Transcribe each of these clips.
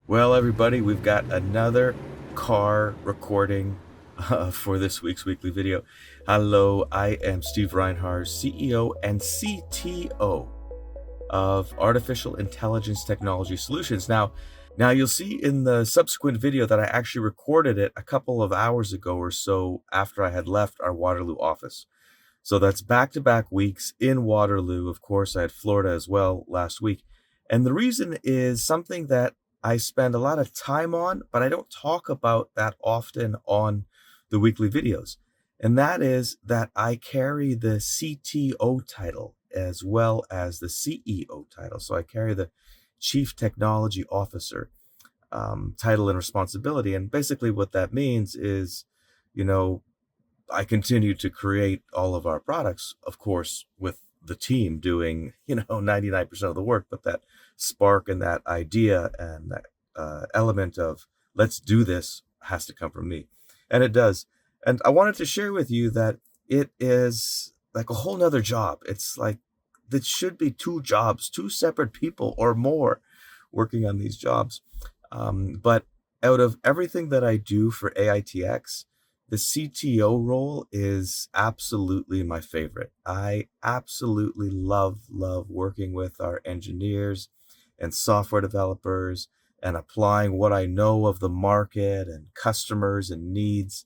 Well, everybody, we've got another car recording for this week's weekly video. Hello, I am Steve Reinharz, CEO and CTO of Artificial Intelligence Technology Solutions. Now you'll see in the subsequent video that I actually recorded it a couple of hours ago or so after I had left our Waterloo office. So that's back-to-back weeks in Waterloo. Of course, I had Florida as well last week. And the reason is something that I spend a lot of time on, but I don't talk about that often on the weekly videos. And that is that I carry the CTO title as well as the CEO title. So I carry the Chief Technology Officer title and responsibility. And basically what that means is, you know, I continue to create all of our products, of course, with the team doing, 99% of the work, but that spark and that idea and that element of let's do this has to come from me. And it does. And I wanted to share with you that it is like a whole nother job. It's like that should be two jobs, two separate people or more working on these jobs. But out of everything that I do for AITX, the CTO role is absolutely my favorite. I absolutely love working with our engineers and software developers and applying what I know of the market and customers and needs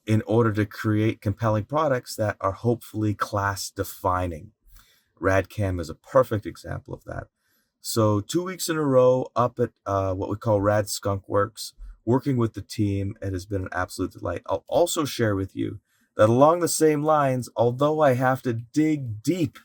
in order to create compelling products that are hopefully class defining. Rad Cam is a perfect example of that. So 2 weeks in a row up at what we call Rad Skunk Works, working with the team, it has been an absolute delight. I'll also share with you that along the same lines, although I have to dig deep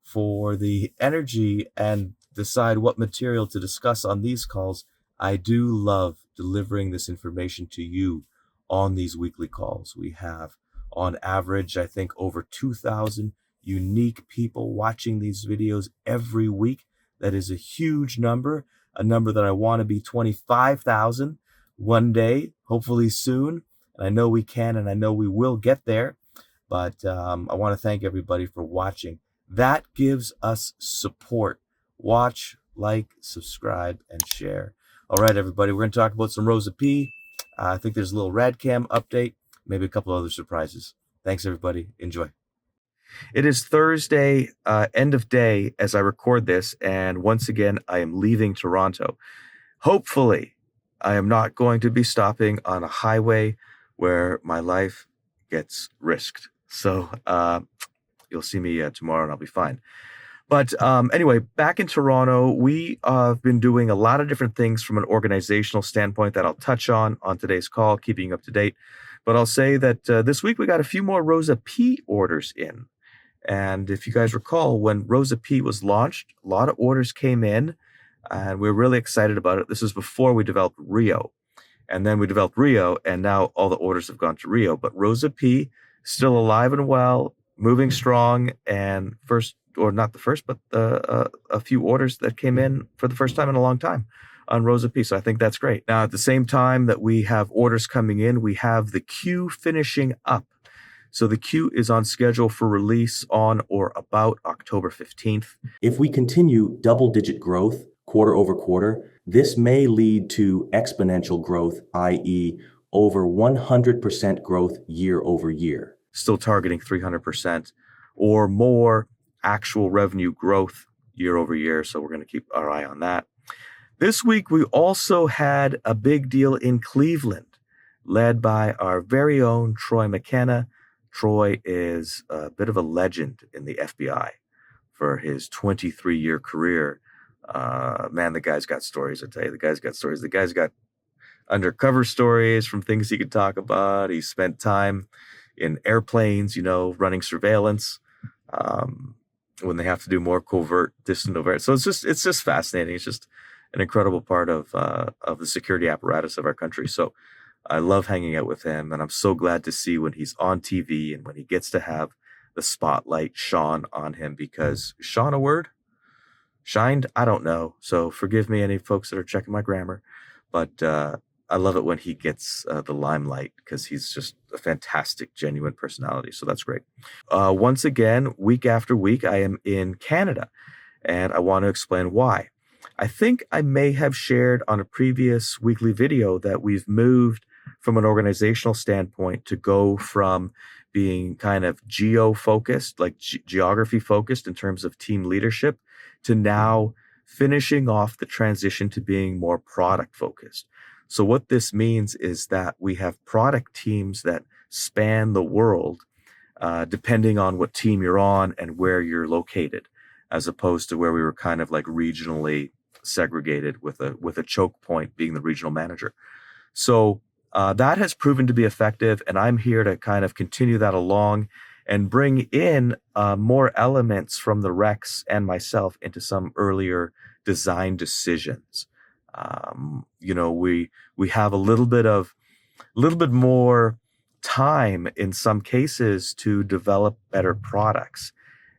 for the energy and decide what material to discuss on these calls, I do love delivering this information to you on these weekly calls. We have, on average, I think over 2,000 unique people watching these videos every week. That is a huge number, a number that I want to be 25,000 one day, hopefully soon. And I know we can, and I know we will get there. But I want to thank everybody for watching. That gives us support. Watch, like, subscribe, and share. All right, everybody, we're going to talk about some Rosa P. I think there's a little Rad Cam update, maybe a couple other surprises. Thanks, everybody. Enjoy. It is Thursday, end of day, as I record this, and once again, I am leaving Toronto. Hopefully, I am not going to be stopping on a highway where my life gets risked. So you'll see me tomorrow, and I'll be fine. But anyway, back in Toronto, we have been doing a lot of different things from an organizational standpoint that I'll touch on today's call, keeping you up to date. But I'll say that this week we got a few more Rosa P orders in. And if you guys recall, when Rosa P was launched, a lot of orders came in, and we were really excited about it. This was before we developed Rio. And then we developed Rio, and now all the orders have gone to Rio. But Rosa P, still alive and well, moving strong, and first, or not the first, but a few orders that came in for the first time in a long time on Rosa P. So I think that's great. Now, at the same time that we have orders coming in, we have the Q finishing up. So the Q is on schedule for release on or about October 15th. If we continue double-digit growth quarter over quarter, this may lead to exponential growth, i.e. over 100% growth year over year. Still targeting 300% or more actual revenue growth year over year. So we're going to keep our eye on that. This week, we also had a big deal in Cleveland, led by our very own Troy McKenna. Troy is a bit of a legend in the FBI for his 23-year career. Man, the guy's got stories, I tell you. The guy's got stories. The guy's got undercover stories from things he could talk about. He spent time in airplanes, running surveillance when they have to do more covert, distant overt. So it's just fascinating. It's just an incredible part of the security apparatus of our country. So I love hanging out with him, and I'm so glad to see when he's on TV and when he gets to have the spotlight shone on him, because shone a word? Shined? I don't know. So forgive me, any folks that are checking my grammar, but I love it when he gets the limelight, because he's just a fantastic, genuine personality. So that's great. Once again, week after week, I am in Canada, and I want to explain why. I think I may have shared on a previous weekly video that we've moved from an organizational standpoint to go from being kind of geo-focused, like geography focused in terms of team leadership, to now finishing off the transition to being more product focused. So what this means is that we have product teams that span the world, depending on what team you're on and where you're located, as opposed to where we were kind of like regionally segregated with a choke point being the regional manager. So that has proven to be effective, and I'm here to kind of continue that along and bring in more elements from the Rex and myself into some earlier design decisions. We have a little bit more time in some cases to develop better products,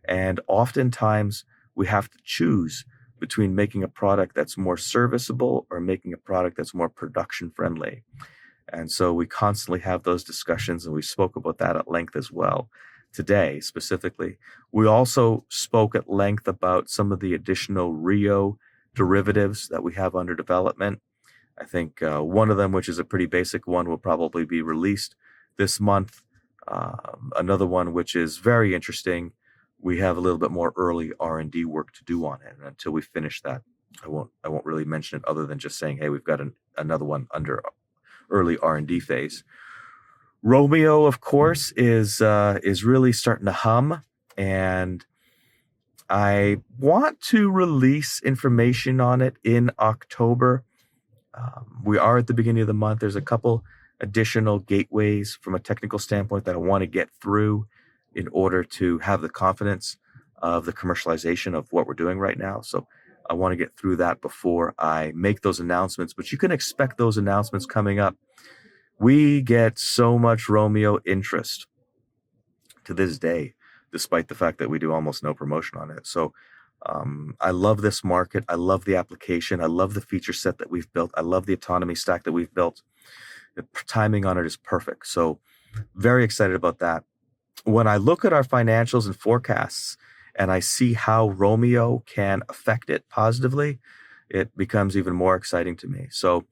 and oftentimes we have to choose between making a product that's more serviceable or making a product that's more production friendly. And so we constantly have those discussions, and we spoke about that at length as well today specifically. We also spoke at length about some of the additional Rio derivatives that we have under development. I think one of them, which is a pretty basic one, will probably be released this month. Another one, which is very interesting, we have a little bit more early R&D work to do on it. And until we finish that, I won't really mention it other than just saying, hey, we've got another one under early R&D phase. Romeo, of course, is really starting to hum, and I want to release information on it in October. We are at the beginning of the month. There's a couple additional gateways from a technical standpoint that I want to get through in order to have the confidence of the commercialization of what we're doing right now. So I want to get through that before I make those announcements, but you can expect those announcements coming up. We get so much Romeo interest to this day, despite the fact that we do almost no promotion on it. So I love this market. I love the application. I love the feature set that we've built. I love the autonomy stack that we've built. The timing on it is perfect. So very excited about that. When I look at our financials and forecasts and I see how Romeo can affect it positively, it becomes even more exciting to me. So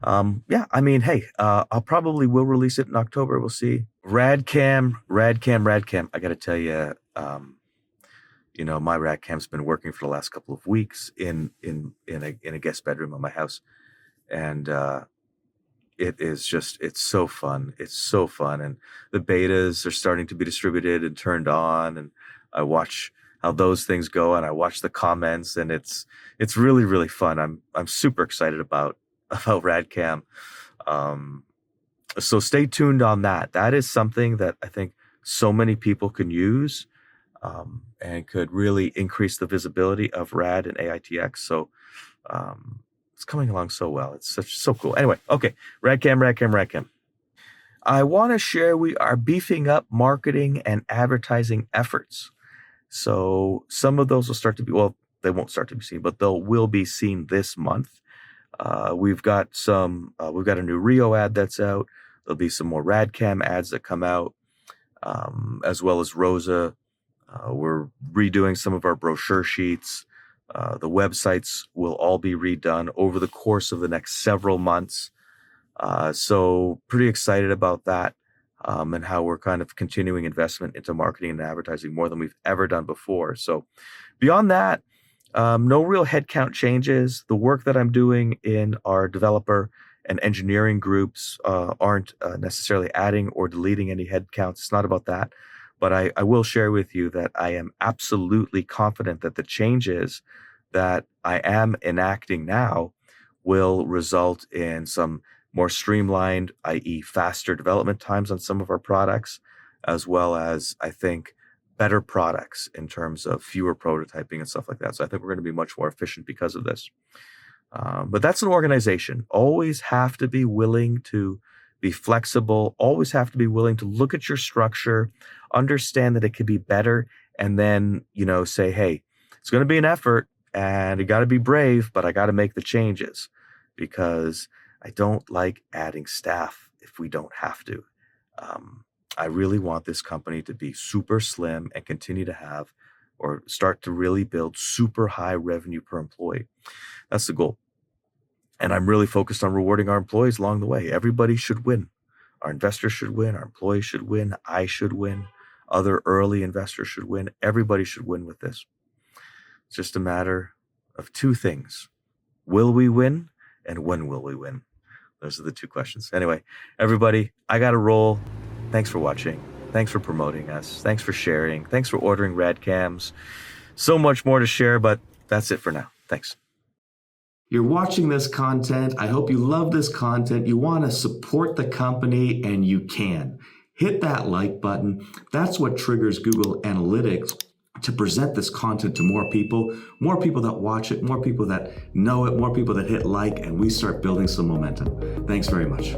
hey, I'll probably will release it in October. We'll see. Rad Cam. I got to tell you, my Rad Cam's been working for the last couple of weeks in a guest bedroom of my house, and it's so fun. It's so fun, and the betas are starting to be distributed and turned on, and I watch how those things go, and I watch the comments, and it's really, really fun. I'm super excited about Rad Cam. So stay tuned on that. That is something that I think so many people can use, and could really increase the visibility of Rad and AITX. So it's coming along so well. It's so cool. Anyway, okay, Rad Cam. I want to share we are beefing up marketing and advertising efforts. So some of those will start to be, well, they won't start to be seen, but will be seen this month. We've got a new Rio ad that's out. There'll be some more Rad Cam ads that come out, as well as Rosa. We're redoing some of our brochure sheets. The websites will all be redone over the course of the next several months. So pretty excited about that, and how we're kind of continuing investment into marketing and advertising more than we've ever done before. So beyond that, no real headcount changes. The work that I'm doing in our developer and engineering groups aren't necessarily adding or deleting any headcounts. It's not about that. But I will share with you that I am absolutely confident that the changes that I am enacting now will result in some more streamlined, i.e. faster development times on some of our products, as well as, I think, better products in terms of fewer prototyping and stuff like that. So I think we're going to be much more efficient because of this. But that's an organization. Always have to be willing to be flexible, always have to be willing to look at your structure, understand that it could be better, and then, say, hey, it's going to be an effort and you got to be brave, but I got to make the changes because I don't like adding staff if we don't have to. I really want this company to be super slim and continue to have or start to really build super high revenue per employee. That's the goal. And I'm really focused on rewarding our employees along the way. Everybody should win. Our investors should win. Our employees should win. I should win. Other early investors should win. Everybody should win with this. It's just a matter of two things. Will we win? And when will we win? Those are the two questions. Anyway, everybody, I got to roll. Thanks for watching. Thanks for promoting us. Thanks for sharing. Thanks for ordering Rad Cams. So much more to share, but that's it for now. Thanks. You're watching this content. I hope you love this content. You want to support the company, and you can. Hit that like button. That's what triggers Google Analytics to present this content to more people that watch it, more people that know it, more people that hit like, and we start building some momentum. Thanks very much.